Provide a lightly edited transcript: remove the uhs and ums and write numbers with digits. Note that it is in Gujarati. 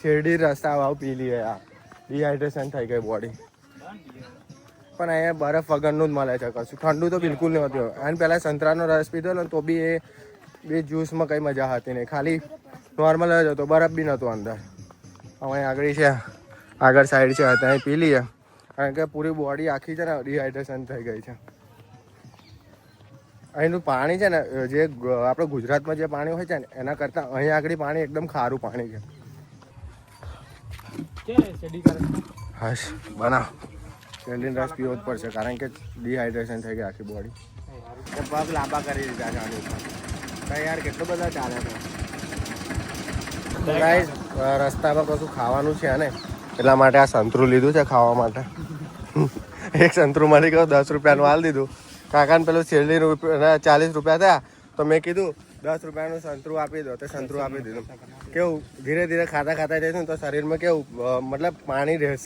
શેરડી રસ્તા વાવ પી લઈએ યાર, ડિહાઇડ્રેશન થઈ ગઈ બોડી. પણ અહીંયા બરફ વગરનું જ મળે છે, કશું ઠંડુ તો બિલકુલ નહીં હોતું. અને પહેલાં સંતરાનો રસ પીધો ને તો બી એ જ્યુસમાં કંઈ મજા હતી નહીં, ખાલી નોર્મલ જ હતો, બરફ બી નહોતો અંદર. હવે આગળ છે, આગળ સાઈડ છે, ત્યાં પી લઈએ, કારણ કે પૂરી બોડી આખી છે ને ડિહાઇડ્રેશન થઈ ગઈ છે. અહીંનું પાણી છે ને, જે આપણે ગુજરાતમાં જે પાણી હોય છે ને એના કરતાં અહીં આગળ પાણી એકદમ ખારું પાણી છે. હાશ બનાવ, શેરડીનો રસ પીવો જ પડશે, કારણ કે ડિહાઇડ્રેશન થઈ ગઈ આખી બોડી. પગ લાંબા કરી દીધા છે આની ઉપર યાર, કેટલું બધા ચાલે છે. ગાઈસ રસ્તામાં કશું ખાવાનું છે ને, એટલા માટે આ સંતરું લીધું છે ખાવા માટે. એક સંતરું મળી ગયો, 10 રૂપિયાનું હાલ દીધું. કાકાને પેલું શેરડી 40 રૂપિયા થયા, તો મેં કીધું 10 રૂપિયાનું સંતરું આપી દો, તો સંતરું આપી દીધું. કેવું ધીરે ધીરે ખાતા ખાતા જઈશું તો શરીરમાં કેવું મતલબ પાણી રહેશે.